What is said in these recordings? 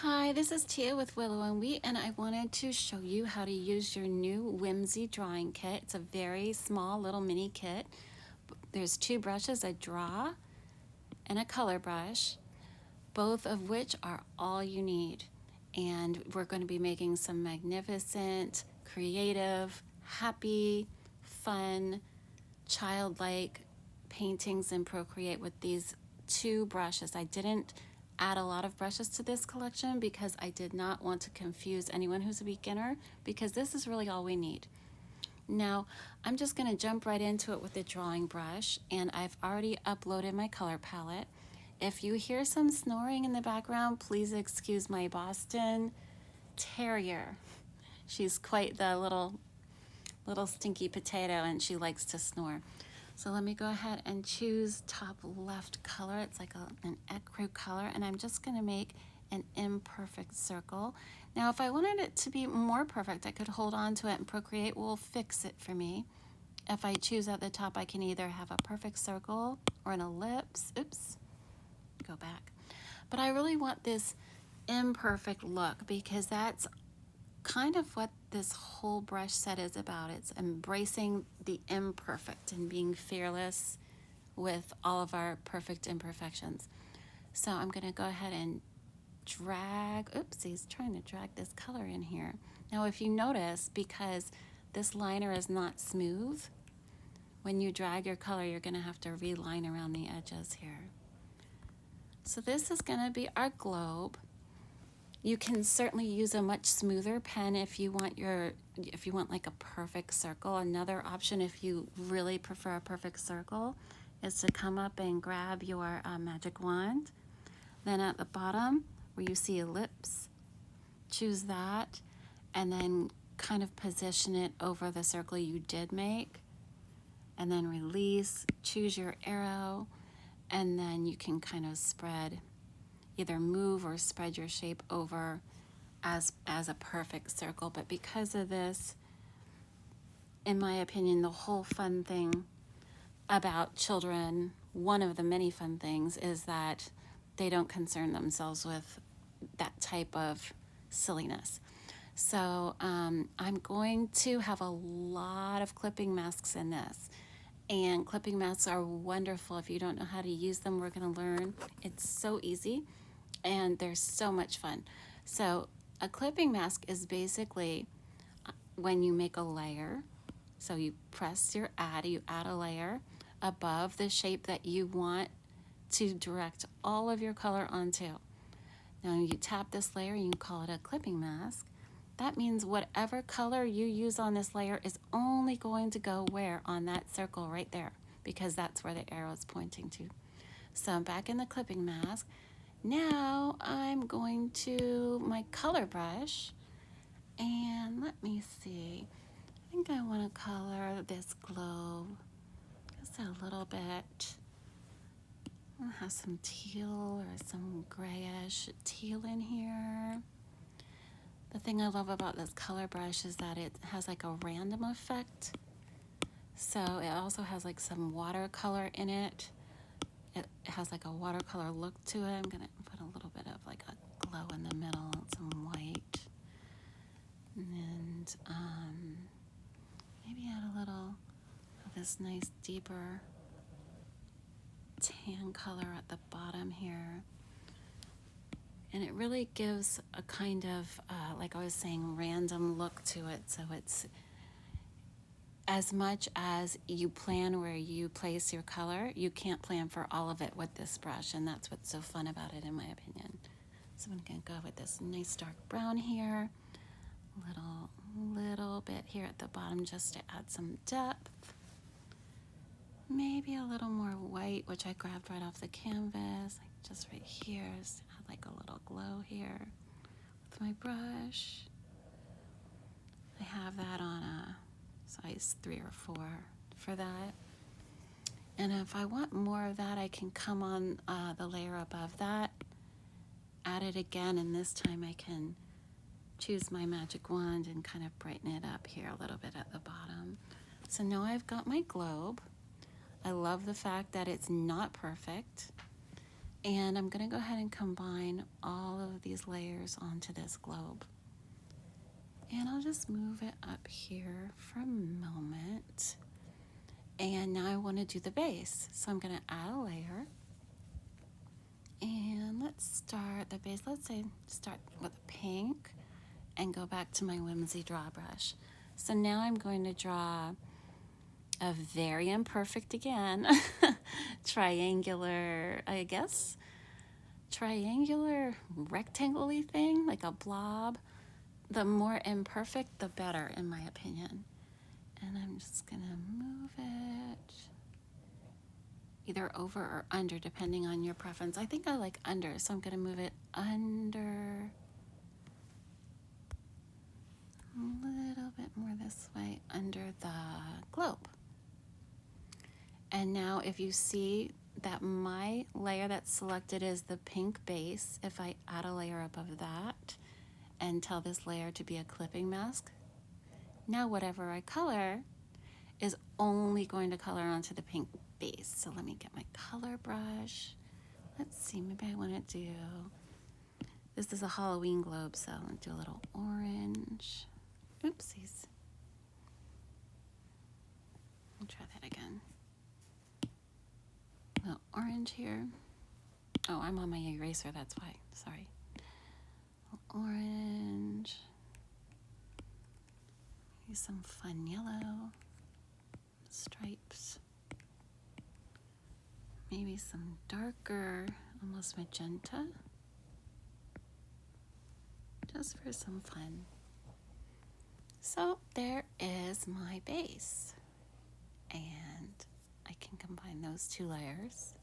Hi, this is Tia with Willow&Wheat, and I wanted to show you how to use your new Whimsy drawing kit. It's a very small little mini kit. There's two brushes, a draw and a color brush, both of which are all you need. And we're going to be making some magnificent, creative, happy, fun, childlike paintings in Procreate with these two brushes. I didn't add a lot of brushes to this collection because I did not want to confuse anyone who's a beginner, because this is really all we need. Now, I'm just going to jump right into it with the drawing brush, and I've already uploaded my color palette. If you hear some snoring in the background, please excuse my Boston Terrier. She's quite the little stinky potato, and she likes to snore. So let me go ahead and choose top left color. It's like an ecru color, and I'm just going to make an imperfect circle. Now, if I wanted it to be more perfect, I could hold on to it, and Procreate will fix it for me. If I choose at the top, I can either have a perfect circle or an ellipse. Oops, go back. But I really want this imperfect look because that's kind of what this whole brush set is about. It's embracing the imperfect and being fearless with all of our perfect imperfections. So I'm going to go ahead and drag, he's trying to drag this color in here. Now if you notice, because this liner is not smooth, when you drag your color, you're going to have to reline around the edges here. So this is going to be our globe. You can certainly use a much smoother pen if you want like a perfect circle. Another option, if you really prefer a perfect circle, is to come up and grab your magic wand. Then at the bottom where you see ellipse, choose that, and then kind of position it over the circle you did make, and then release, choose your arrow, and then you can kind of spread, either move or spread your shape over as a perfect circle. But because of this, in my opinion, the whole fun thing about children, one of the many fun things, is that they don't concern themselves with that type of silliness. So I'm going to have a lot of clipping masks in this. And clipping masks are wonderful. If you don't know how to use them, we're going to learn. It's so easy, and they're so much fun. So a clipping mask is basically when you make a layer. So you press you add a layer above the shape that you want to direct all of your color onto. Now you tap this layer, you can call it a clipping mask. That means whatever color you use on this layer is only going to go where? On that circle right there, because that's where the arrow is pointing to. So I'm back in the clipping mask. Now I'm going to my color brush, and let me see. I think I want to color this globe just a little bit. I'll have some teal or some grayish teal in here. The thing I love about this color brush is that it has like a random effect. So it also has like some watercolor in it. It has like a watercolor look to it. I'm gonna put a little bit of like a glow in the middle, some white. And maybe add a little of this nice deeper tan color at the bottom here. And it really gives a kind of, like I was saying, random look to it. So it's, as much as you plan where you place your color, you can't plan for all of it with this brush, and that's what's so fun about it, in my opinion. So I'm going to go with this nice dark brown here, little bit here at the bottom just to add some depth. Maybe a little more white, which I grabbed right off the canvas, like just right here, just add like a little glow here with my brush. I have that on a size 3 or 4 for that. And if I want more of that, I can come on the layer above that, add it again, and this time I can choose my magic wand and kind of brighten it up here a little bit at the bottom. So now I've got my globe. I love the fact that it's not perfect. And I'm gonna go ahead and combine all of these layers onto this globe. And I'll just move it up here for a moment. And now I want to do the base. So I'm going to add a layer. And let's start the base. Let's say start with a pink and go back to my Whimsy Draw brush. So now I'm going to draw a very imperfect again, triangular, I guess, triangular rectangle-y thing, like a blob. The more imperfect, the better, in my opinion. And I'm just gonna move it either over or under, depending on your preference. I think I like under, so I'm gonna move it under a little bit more this way, under the globe. And now if you see that my layer that's selected is the pink base, if I add a layer above that and tell this layer to be a clipping mask, now whatever I color is only going to color onto the pink base. So let me get my color brush. Let's see, maybe I want to do, this is a Halloween globe, so I'll do a little orange. Oopsies. I'll try that again. A little orange here. Oh, I'm on my eraser, that's why, sorry. Orange. Maybe some fun yellow. Stripes. Maybe some darker, almost magenta. Just for some fun. So there is my base. And I can combine those two layers.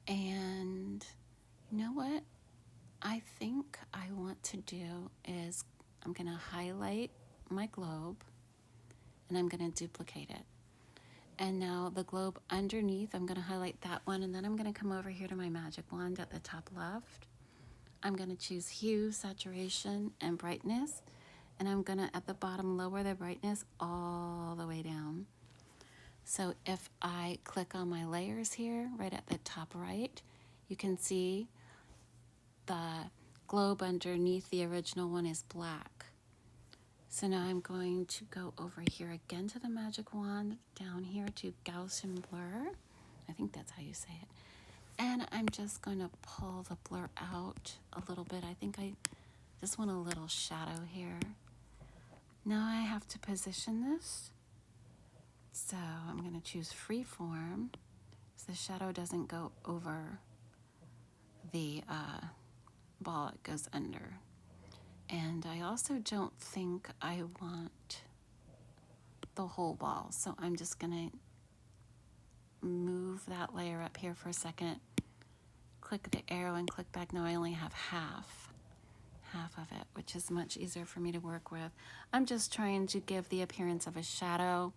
And you know what I think I want to do is I'm going to highlight my globe and I'm going to duplicate it. And now the globe underneath, I'm going to highlight that one, and then I'm going to come over here to my magic wand at the top left. I'm going to choose hue, saturation, and brightness. And I'm going to, at the bottom, lower the brightness all the way down. So if I click on my layers here, right at the top right, you can see the globe underneath the original one is black. So now I'm going to go over here again to the magic wand, down here to Gaussian blur. I think that's how you say it. And I'm just going to pull the blur out a little bit. I think I just want a little shadow here. Now I have to position this. So I'm going to choose freeform so the shadow doesn't go over the ball, it goes under. And I also don't think I want the whole ball, so I'm just gonna move that layer up here for a second, click the arrow and click back. Now I only have half of it, which is much easier for me to work with. I'm just trying to give the appearance of a shadow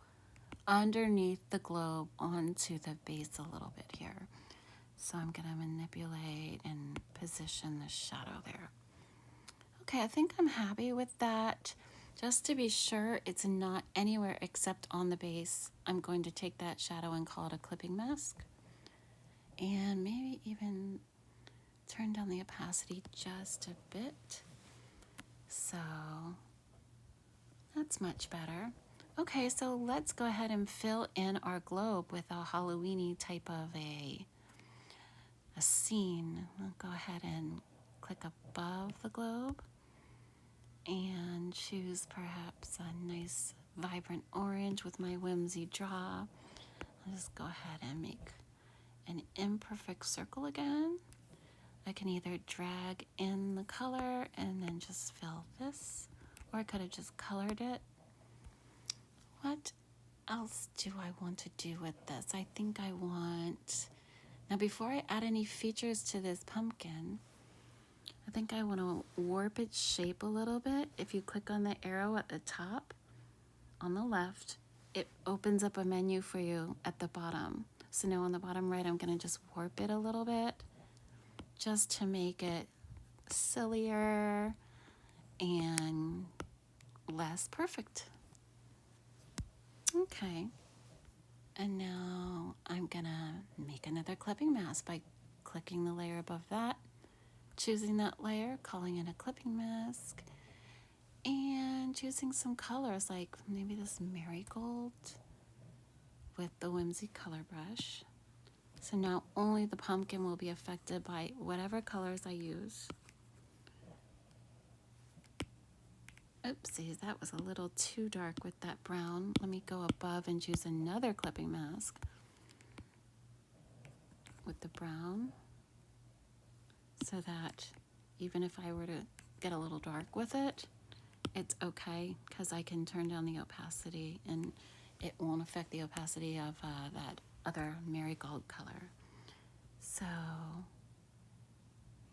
underneath the globe onto the base a little bit here. So I'm gonna manipulate and position the shadow there. Okay, I think I'm happy with that. Just to be sure it's not anywhere except on the base, I'm going to take that shadow and call it a clipping mask. And maybe even turn down the opacity just a bit. So that's much better. Okay, so let's go ahead and fill in our globe with a Halloween-y type of a scene. I'll go ahead and click above the globe and choose perhaps a nice vibrant orange with my Whimsy Draw. I'll just go ahead and make an imperfect circle again. I can either drag in the color and then just fill this, or I could have just colored it. What else do I want to do with this? I think I want, now before I add any features to this pumpkin, I think I want to warp its shape a little bit. If you click on the arrow at the top on the left, it opens up a menu for you at the bottom. So now on the bottom right, I'm going to just warp it a little bit just to make it sillier and less perfect. Okay. And now I'm gonna make another clipping mask by clicking the layer above that, choosing that layer, calling it a clipping mask, and choosing some colors like maybe this marigold with the Whimsy color brush. So now only the pumpkin will be affected by whatever colors I use. Oopsies, that was a little too dark with that brown. Let me go above and choose another clipping mask with the brown so that even if I were to get a little dark with it, it's okay because I can turn down the opacity and it won't affect the opacity of that other marigold color. So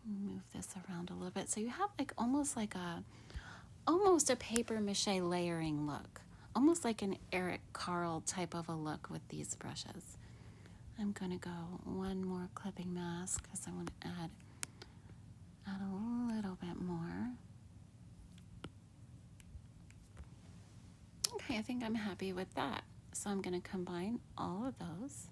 move this around a little bit so you have like almost a paper mache layering look, almost like an Eric Carle type of a look with these brushes. I'm gonna go one more clipping mask because I want to add a little bit more. Okay, I think I'm happy with that. So I'm gonna combine all of those.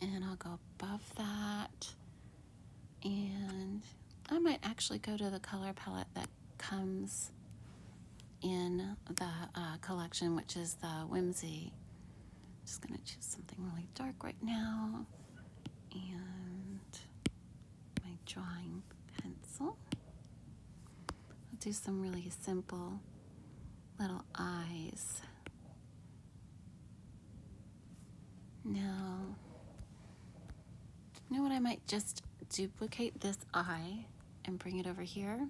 And I'll go above that. And I might actually go to the color palette that comes in the collection, which is the Whimsy. I'm just gonna choose something really dark right now. And my drawing pencil. I'll do some really simple little eyes. Now, you know what? I might just duplicate this eye and bring it over here.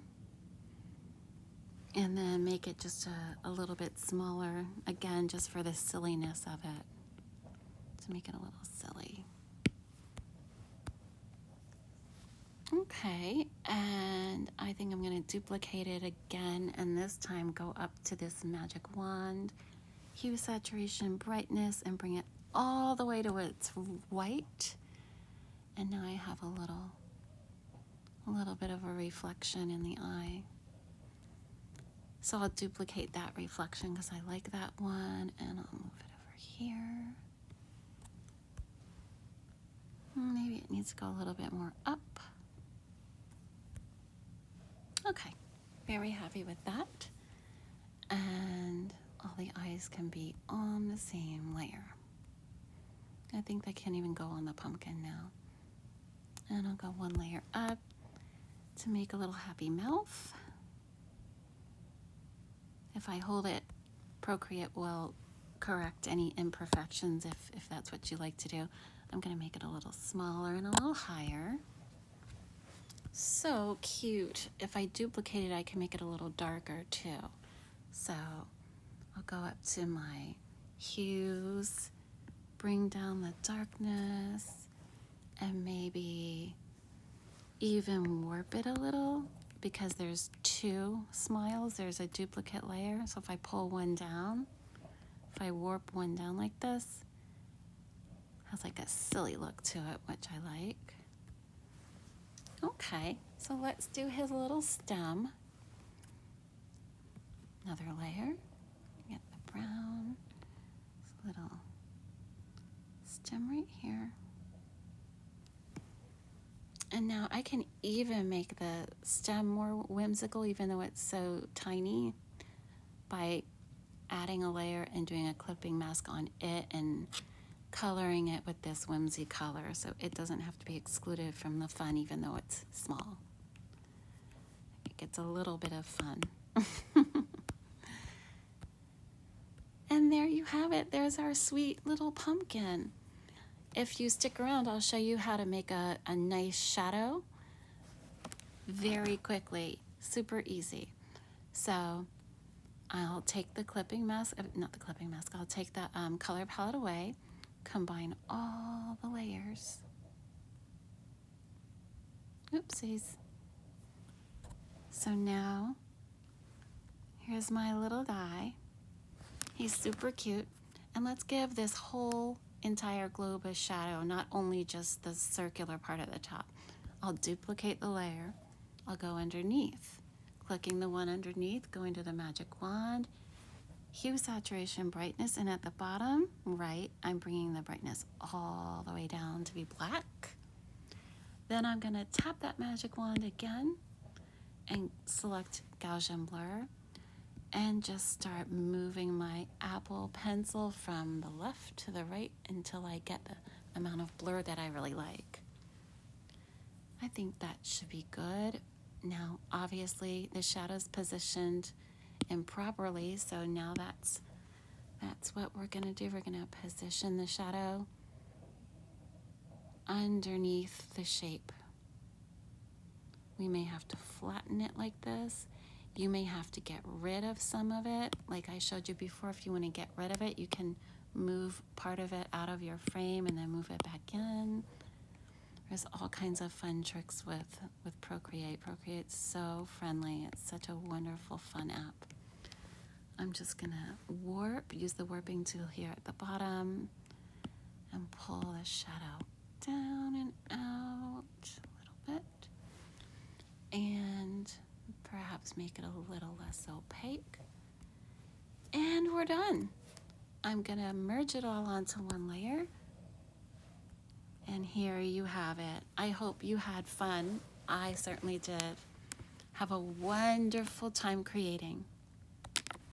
And then make it just a little bit smaller, again, just for the silliness of it, to make it a little silly. Okay, and I think I'm going to duplicate it again, and this time go up to this magic wand, hue, saturation, brightness, and bring it all the way to its white. And now I have a little bit of a reflection in the eye. So I'll duplicate that reflection because I like that one, and I'll move it over here. Maybe it needs to go a little bit more up. Okay, very happy with that. And all the eyes can be on the same layer. I think they can even go on the pumpkin now. And I'll go one layer up to make a little happy mouth. If I hold it, Procreate will correct any imperfections if that's what you like to do. I'm going to make it a little smaller and a little higher. So cute. If I duplicate it, I can make it a little darker too. So I'll go up to my hues, bring down the darkness, and maybe even warp it a little because there's two smiles. There's a duplicate layer. So if I pull one down, if I warp one down like this, it has like a silly look to it, which I like. Okay, so let's do his little stem. Another layer. Get the brown. This little stem right here. And now I can even make the stem more whimsical, even though it's so tiny, by adding a layer and doing a clipping mask on it and coloring it with this Whimsy color, so it doesn't have to be excluded from the fun, even though it's small. It gets a little bit of fun. And there you have it. There's our sweet little pumpkin. If you stick around, I'll show you how to make a nice shadow very quickly. Super easy. So I'll take the clipping mask, not the clipping mask, I'll take the color palette away, combine all the layers. Oopsies. So now, here's my little guy. He's super cute. And let's give this whole entire globe a shadow, not only just the circular part at the top. I'll duplicate the layer. I'll go underneath. Clicking the one underneath, going to the magic wand, hue, saturation, brightness, and at the bottom right, I'm bringing the brightness all the way down to be black. Then I'm going to tap that magic wand again and select Gaussian blur and just start moving my Apple pencil from the left to the right until I get the amount of blur that I really like. I think that should be good. Now, obviously, the shadow's positioned improperly, so now that's what we're going to do. We're going to position the shadow underneath the shape. We may have to flatten it like this. You may have to get rid of some of it. Like I showed you before, if you want to get rid of it, you can move part of it out of your frame and then move it back in. There's all kinds of fun tricks with Procreate. Procreate's so friendly. It's such a wonderful, fun app. I'm just gonna use the warping tool here at the bottom and pull the shadow down and out a little bit. And perhaps make it a little less opaque. And we're done. I'm gonna merge it all onto one layer. And here you have it. I hope you had fun. I certainly did. Have a wonderful time creating.